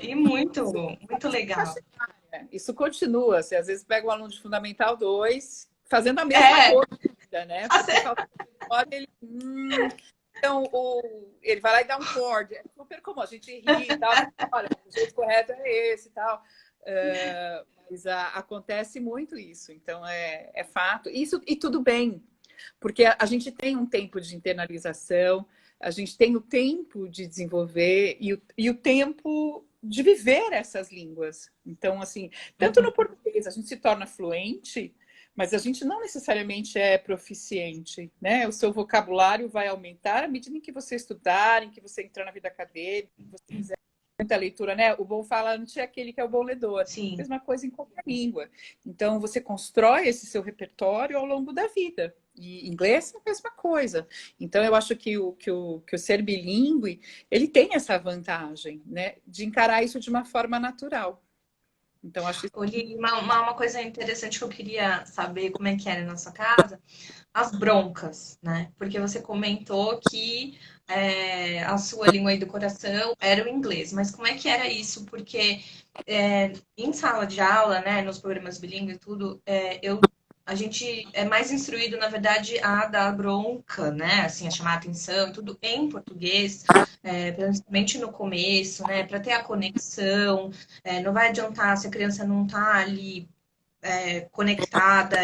e muito legal. Isso continua. Você às vezes pega um aluno de Fundamental 2 fazendo a mesma É, coisa, né? Porque falta ele. Então, ele vai lá e dá um chord. É super comum, a gente ri e tal. Olha, o jeito correto é esse e tal. Mas acontece muito isso. Então, é fato. Isso, e tudo bem, porque a gente tem um tempo de internalização, a gente tem o tempo de desenvolver e o tempo de viver essas línguas. Então, assim, tanto no português a gente se torna fluente, mas a gente não necessariamente é proficiente, né? O seu vocabulário vai aumentar à medida em que você estudar, em que você entrar na vida acadêmica, em que você fizer muita leitura, né? O bom falante é aquele que é o bom ledor. sim. Mesma coisa em qualquer língua. Então, você constrói esse seu repertório ao longo da vida. E inglês é a mesma coisa. Então, eu acho que o ser bilíngue, ele tem essa vantagem, né? De encarar isso de uma forma natural. Então, acho isso... Olhe, uma coisa interessante que eu queria saber como é que era na sua casa, as broncas, né? Porque você comentou que a sua língua aí do coração era o inglês, mas como é que era isso? Porque em sala de aula, né, nos programas bilíngues e tudo, a gente é mais instruído, na verdade, a dar bronca, né? Assim, a chamar a atenção, tudo em português, principalmente no começo, né? Para ter a conexão. Não vai adiantar se a criança não tá ali conectada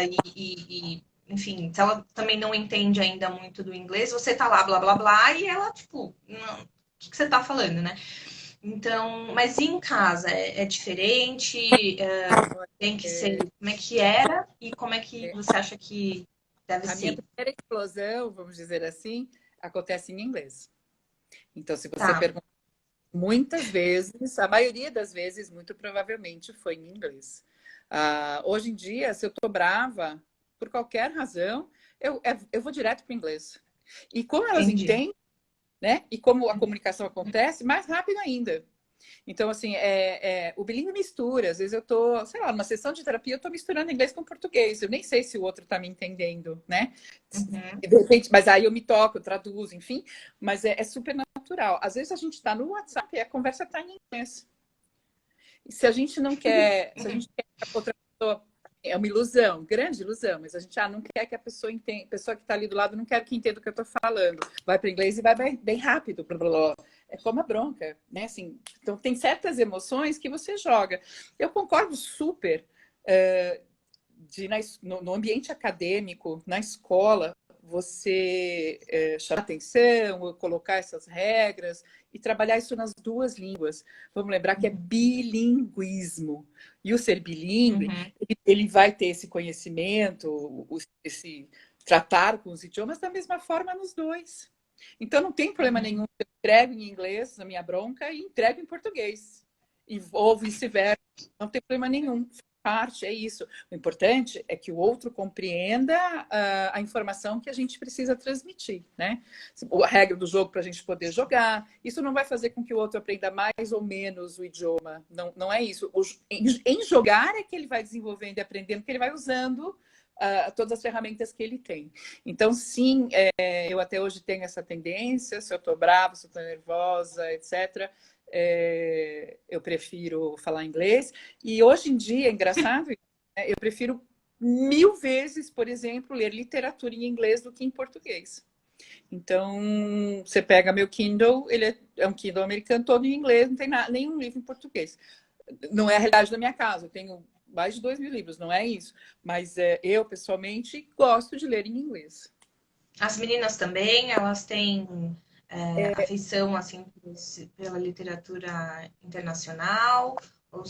enfim, se ela também não entende ainda muito do inglês, você tá lá, blá, blá, blá, e ela, tipo, não, o que você tá falando, né? Então, mas e em casa? É diferente? Tem que ser como é que era e como é que você acha que deve A minha ser? primeira explosão, vamos dizer assim, acontece em inglês. Então, se você Tá. perguntar muitas vezes, a maioria das vezes, muito provavelmente, foi em inglês. Hoje em dia, se eu tô brava, por qualquer razão, eu vou direto para o inglês. E como elas Entendi. entendem, né? E como a comunicação acontece, mais rápido ainda. Então, assim, o bilíngue mistura. Às vezes eu tô, sei lá, numa sessão de terapia, eu tô misturando inglês com português. Eu nem sei se o outro tá me entendendo, né? Uhum. De repente, mas aí eu me toco, eu traduzo, enfim. Mas é super natural. Às vezes a gente tá no WhatsApp e a conversa tá em inglês. E se a gente não quer, se a gente quer que a outra pessoa, é uma ilusão, grande ilusão, mas a gente não quer que a pessoa entenda, a pessoa que está ali do lado não quer que entenda o que eu estou falando. Vai para o inglês e vai bem rápido. Blá, blá, blá. É como a bronca, né? Assim, então tem certas emoções que você joga. Eu concordo super no ambiente acadêmico, na escola, você chamar atenção, colocar essas regras e trabalhar isso nas duas línguas. Vamos lembrar que é bilinguismo. E o ser bilíngue, Uhum. ele vai ter esse conhecimento, esse tratar com os idiomas da mesma forma nos dois. Então não tem problema Uhum. nenhum. Eu entrego em inglês na minha bronca e entrego em português. Ou vice-versa. Não tem problema nenhum. Parte, é isso. O importante é que o outro compreenda a informação que a gente precisa transmitir, né? A regra do jogo para a gente poder jogar. Isso não vai fazer com que o outro aprenda mais ou menos o idioma. Não, não é isso. Em jogar é que ele vai desenvolvendo e aprendendo, que ele vai usando todas as ferramentas que ele tem. Então, sim, eu até hoje tenho essa tendência, se eu estou brava, se eu estou nervosa, etc., eu prefiro falar inglês. E hoje em dia, é engraçado, eu prefiro 1000 vezes, por exemplo, ler literatura em inglês do que em português. Então, você pega meu Kindle, ele é um Kindle americano todo em inglês, não tem nenhum livro em português. Não é a realidade da minha casa, eu tenho mais de 2000 livros, não é isso. Mas eu, pessoalmente, gosto de ler em inglês. As meninas também, elas têm afeição assim pela literatura internacional? Ou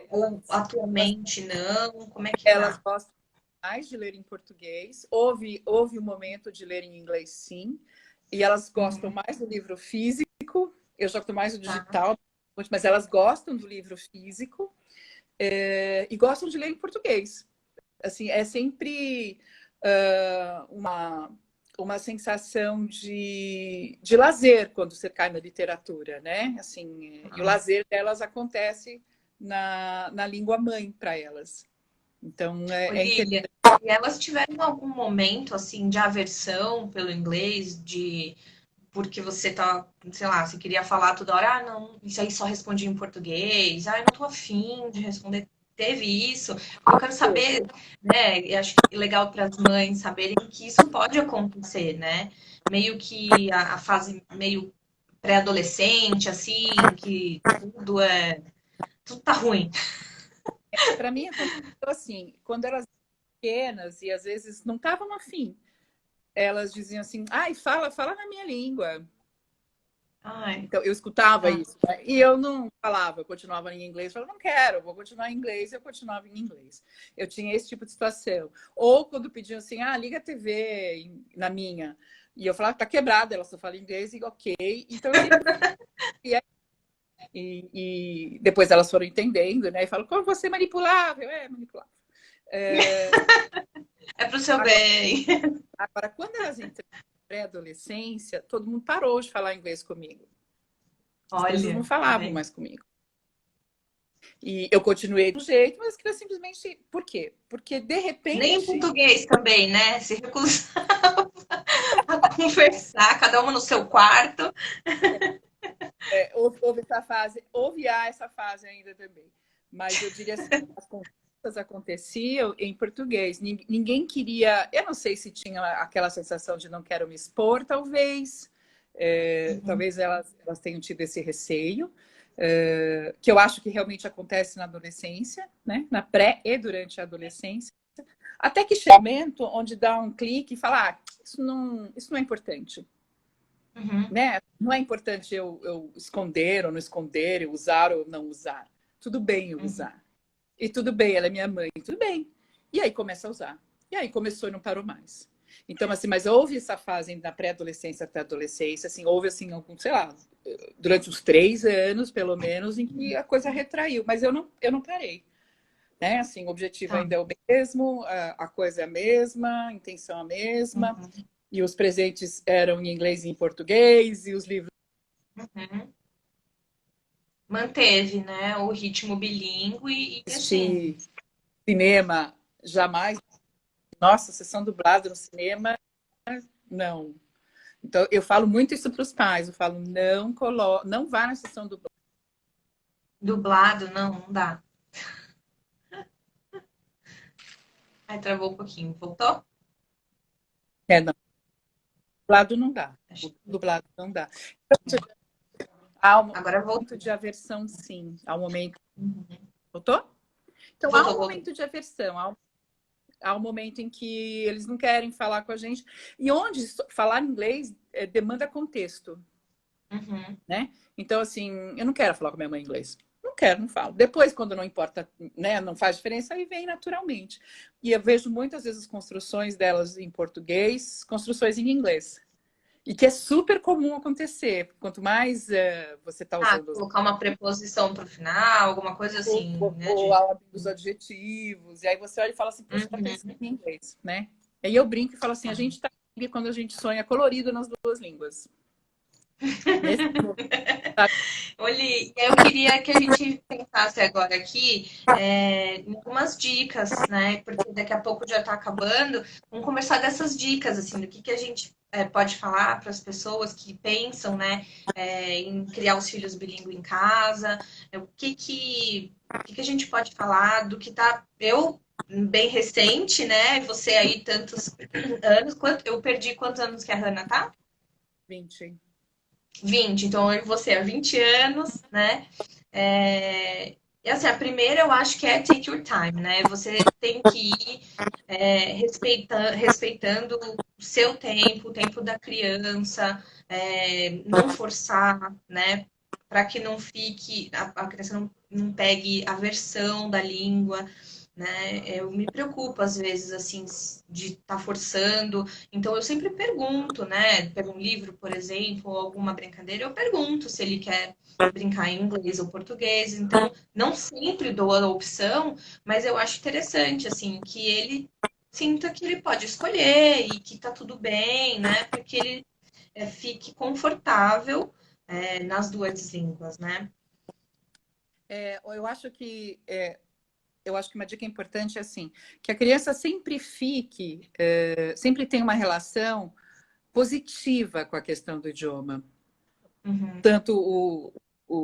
Elas, atualmente não? Como é que elas tá? gostam mais de ler em português. Houve um momento de ler em inglês, sim. E elas gostam Uhum, mais do livro físico. Eu já gosto mais do tá. digital, mas elas gostam do livro físico e gostam de ler em português. Assim, é sempre uma sensação de lazer quando você cai na literatura, né? Assim, e o Ah. lazer delas acontece na língua mãe para elas. Então, é Olivia, interessante. e elas tiveram algum momento assim de aversão pelo inglês, de porque você tá, sei lá, você queria falar toda hora, ah, não, isso aí só respondia em português, ah, eu não tô afim de responder. Teve isso, porque eu quero saber, né? E acho que é legal para as mães saberem que isso pode acontecer, né? Meio que a fase meio pré-adolescente, assim, que tudo tá ruim. Para mim, aconteceu assim, quando elas eram pequenas e às vezes não estavam afim, elas diziam assim, ai, fala na minha língua. Ai, Então, eu escutava tá. isso, né? E eu não falava, eu continuava em inglês. Eu falava, não quero, vou continuar em inglês. Eu continuava em inglês. Eu tinha esse tipo de situação. Ou quando pediam assim, liga a TV na minha. E eu falava, tá quebrada, ela só fala inglês e ok. Então, eu sempre... E depois elas foram entendendo, né? E falam, como você é manipulável? É, manipulável. É... É pro seu Agora, bem. agora, quando elas entram na pré-adolescência, todo mundo parou de falar inglês comigo. As crianças não Olha, tá falavam vendo? mais comigo. E eu continuei do jeito, mas as crianças simplesmente. Por quê? Porque, de Nem em repente, português também, né? Se recusava a conversar, cada uma no seu quarto. houve essa fase, há essa fase ainda também. Mas eu diria assim, as conversas aconteciam em português. Ninguém queria. Eu não sei se tinha aquela sensação de não quero me expor, talvez. Uhum, Talvez elas tenham tido esse receio. Que eu acho que realmente acontece na adolescência, né? Na pré e durante a adolescência. Até que chega um momento onde dá um clique e fala: isso não é importante. uhum, Né? Não é importante eu esconder ou não esconder, eu usar ou não usar. Tudo bem eu uhum. usar. E tudo bem, ela é minha mãe, tudo bem. E aí começa a usar. E aí começou e não parou mais. Então, assim, mas houve essa fase da pré-adolescência até a adolescência, assim, houve, assim, algum, sei lá, durante uns 3 anos, pelo menos, em que a coisa retraiu. Mas eu não parei. né? Assim, o objetivo Tá. ainda é o mesmo, a coisa é a mesma, a intenção é a mesma, Uhum. e os presentes eram em inglês e em português, e os livros Uhum. Manteve, né, o ritmo bilíngue e assim. de cinema jamais. Nossa, sessão dublada no cinema, não. Então, eu falo muito isso para os pais. Eu falo, não vá na sessão dublada. Dublado, não, não dá. Aí travou um pouquinho. Voltou? É, não, dublado não dá. Acho que Dublado não dá. Há um agora momento voltou. de aversão, sim. Há um momento. Uhum. Voltou? Então, há Voltou, um voltou. momento de aversão. Há um momento em que eles não querem falar com a gente. E onde falar inglês demanda contexto, Uhum. né? Então, assim, eu não quero falar com minha mãe em inglês. Não quero, não falo. Depois, quando não importa, né, não faz diferença, aí vem naturalmente. E eu vejo muitas vezes construções delas em português, construções em inglês. E que é super comum acontecer. Quanto mais você está Ah, usando colocar uma preposição para o final, alguma coisa assim, né? a ordem dos adjetivos, e aí você olha e fala assim, puxa, tá pensando Uhum. em inglês, né? Aí eu brinco e falo assim, a Tá. gente tá quando a gente sonha colorido nas duas línguas. Nesse momento, sabe? Olhe, eu queria que a gente pensasse agora aqui em algumas dicas, né? Porque daqui a pouco já está acabando. Vamos conversar dessas dicas, assim, do que a gente pode falar para as pessoas que pensam, né, em criar os filhos bilíngues em casa. O que a gente pode falar do que tá. Eu, bem recente, né? Você aí tantos anos. Eu perdi quantos anos que a Hannah tá? 20. 20, então eu e você há 20 anos, né? E assim, a primeira eu acho que é take your time, né? Você tem que ir respeitando o seu tempo, o tempo da criança, não forçar, né? Para que não fique, a criança não pegue aversão da língua, né? Eu me preocupo às vezes assim de estar forçando, então eu sempre pergunto, né? Pego um livro, por exemplo, ou alguma brincadeira, eu pergunto se ele quer brincar em inglês ou português. Então, não sempre dou a opção, mas eu acho interessante assim que ele sinta que ele pode escolher e que tá tudo bem, né? Porque ele fique confortável nas duas línguas, né? Eu acho que uma dica importante é assim, que a criança sempre sempre tenha uma relação positiva com a questão do idioma. Uhum, Tanto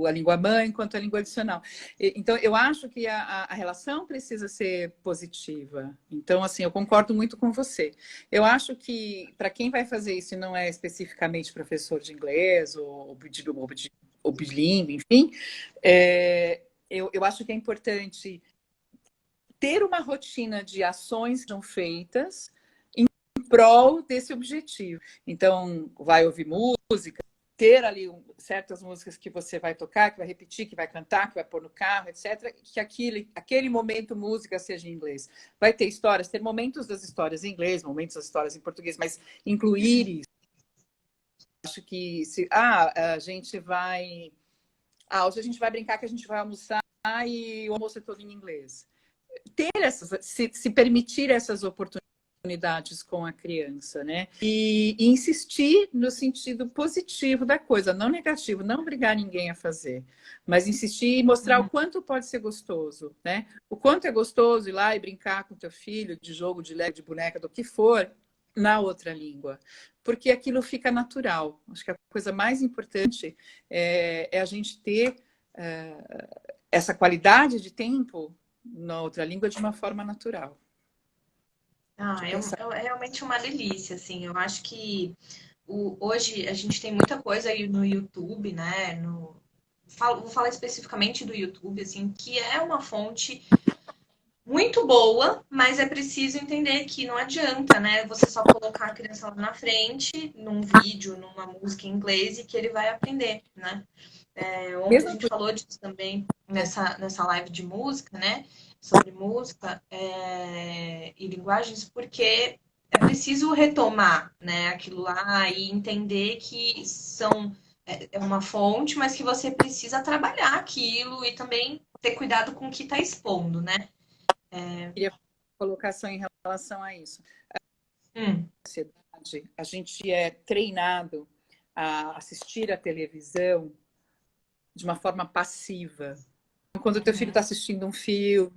a língua mãe quanto a língua adicional. Então, eu acho que a relação precisa ser positiva. Então, assim, eu concordo muito com você. Eu acho que, para quem vai fazer isso e não é especificamente professor de inglês ou bilíngue, enfim, eu acho que é importante ter uma rotina de ações que são feitas em prol desse objetivo. Então, vai ouvir música, ter ali certas músicas que você vai tocar, que vai repetir, que vai cantar, que vai pôr no carro, etc. Que aquele momento música seja em inglês. Vai ter histórias, ter momentos das histórias em inglês, momentos das histórias em português, mas incluir isso. Acho que se a gente vai. Hoje a gente vai brincar que a gente vai almoçar e o almoço é todo em inglês. Ter se permitir essas oportunidades com a criança, né? E insistir no sentido positivo da coisa, não negativo, não obrigar ninguém a fazer, mas insistir e mostrar o uhum, quanto pode ser gostoso, né? O quanto é gostoso ir lá e brincar com teu filho de jogo, de lego, de boneca, do que for, na outra língua, porque aquilo fica natural. Acho que a coisa mais importante é a gente ter essa qualidade de tempo na outra língua de uma forma natural. De Ah, pensar. é realmente uma delícia, assim. Eu acho que hoje a gente tem muita coisa aí no YouTube, né? Vou falar especificamente do YouTube, assim, que é uma fonte muito boa, mas é preciso entender que não adianta, né? Você só colocar a criança lá na frente, num vídeo, numa música em inglês, e que ele vai aprender, né? Ontem a Mesmo gente falou disso também nessa live de música, né? Sobre música e linguagens, porque é preciso retomar, né, aquilo lá e entender que é uma fonte, mas que você precisa trabalhar aquilo e também ter cuidado com o que está expondo, né? Queria colocação em relação a isso. Hum. A gente é treinado a assistir a televisão de uma forma passiva. Quando o teu filho está assistindo um filme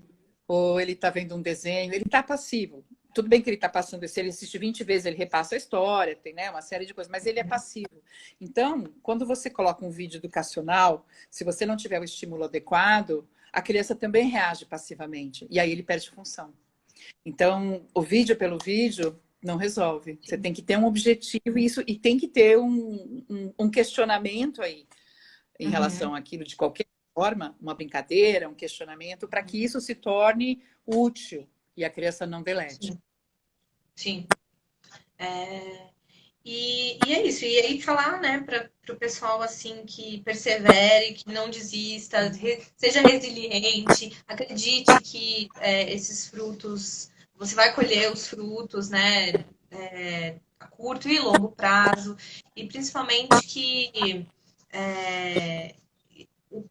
ou ele está vendo um desenho, ele está passivo. Tudo bem que ele está passando, se ele assiste 20 vezes, ele repassa a história, tem, né, uma série de coisas, mas ele é passivo. Então, quando você coloca um vídeo educacional, se você não tiver o estímulo adequado, a criança também reage passivamente, e aí ele perde função. Então, o vídeo pelo vídeo não resolve. Você tem que ter um objetivo e tem que ter um questionamento aí em relação àquilo de qualquer forma, uma brincadeira, um questionamento, para que isso se torne útil e a criança não delete. Sim. E é isso. E aí falar, né, para o pessoal assim que persevere, que não desista, seja resiliente, acredite que esses frutos, você vai colher os frutos, né, a curto e longo prazo, e principalmente que o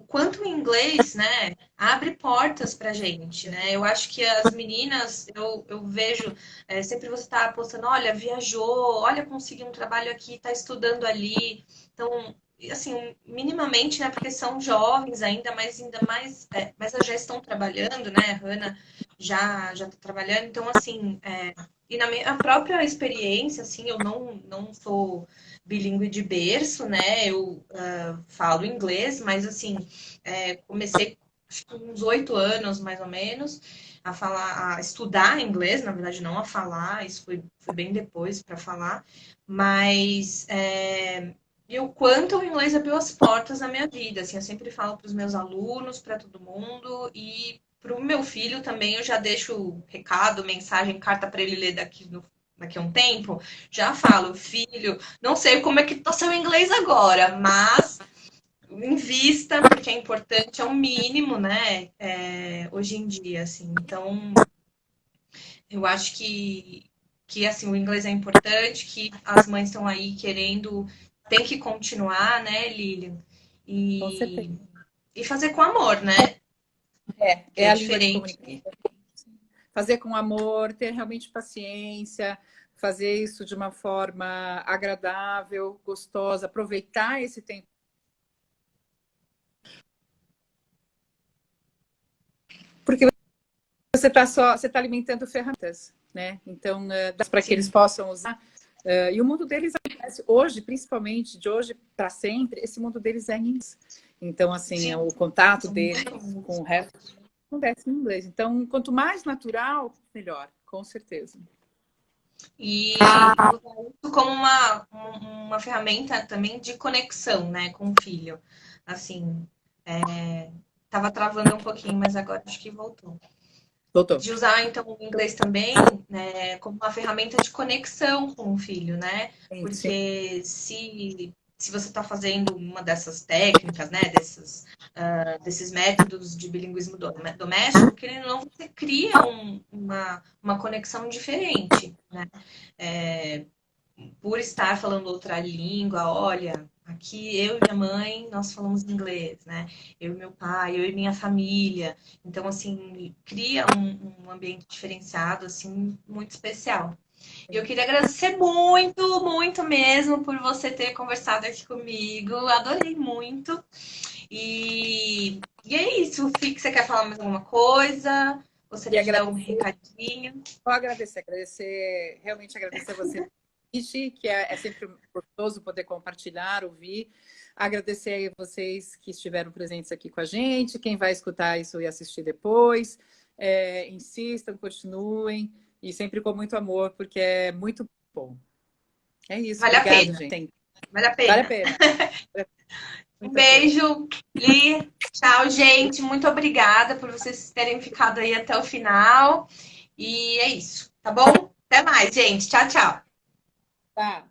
quanto o inglês, né, abre portas pra gente, né? Eu acho que as meninas, eu vejo, sempre você tá postando, olha, viajou, olha, conseguiu um trabalho aqui, tá estudando ali. Então, assim, minimamente, né, porque são jovens ainda mais, mas já estão trabalhando, né? A Hannah já tá trabalhando, então, assim, e na minha própria experiência, assim, eu não sou bilíngue de berço, né? Eu falo inglês, mas assim, comecei acho que uns 8 anos, mais ou menos, a falar, a estudar inglês, na verdade, não a falar, isso foi bem depois para falar, mas e o quanto o inglês abriu as portas na minha vida, assim, eu sempre falo para os meus alunos, para todo mundo, e para o meu filho também eu já deixo recado, mensagem, carta para ele ler daqui a um tempo, já falo, filho, não sei como é que tá seu inglês agora, mas invista, porque é importante, é o mínimo, né? Hoje em dia, assim. Então, eu acho que assim, o inglês é importante, que as mães estão aí querendo, tem que continuar, né, Lilian? Com certeza. E fazer com amor, né? Que É é a língua de diferente. comunicação. Fazer com amor, ter realmente paciência, fazer isso de uma forma agradável, gostosa, aproveitar esse tempo. Porque você está alimentando ferramentas, né? Então, para que eles possam usar. E o mundo deles, hoje, principalmente, de hoje para sempre, esse mundo deles é em inglês. Então, assim, Sim. o contato deles com o resto acontece em inglês. Então, quanto mais natural, melhor, com certeza. E usar isso como uma ferramenta também de conexão, né, com o filho. Assim, tava travando um pouquinho, mas agora acho que voltou. Doutor. De usar, então, o inglês também, né, como uma ferramenta de conexão com o filho, né? Sim. Porque se você está fazendo uma dessas técnicas, né, desses métodos de bilinguismo doméstico, querendo ou não, você cria uma conexão diferente, né? Por estar falando outra língua, olha, aqui eu e minha mãe, nós falamos inglês, né? Eu e meu pai, eu e minha família. Então, assim, cria um ambiente diferenciado, assim, muito especial. E eu queria agradecer muito, muito mesmo por você ter conversado aqui comigo. Adorei muito. E é isso. Fih, você quer falar mais alguma coisa? Gostaria de dar um recadinho? Só agradecer, realmente agradecer a você, que é sempre gostoso poder compartilhar, ouvir. Agradecer a vocês que estiveram presentes aqui com a gente, quem vai escutar isso e assistir depois. Insistam, continuem, e sempre com muito amor, porque é muito bom. É isso, Vale a obrigado, pena. gente. Vale a Vale a pena. pena. Um Muito a pena. beijo, Li. Tchau, gente. Muito obrigada por vocês terem ficado aí até o final. E é isso, tá bom? Até mais, gente. Tchau, tchau. Tá.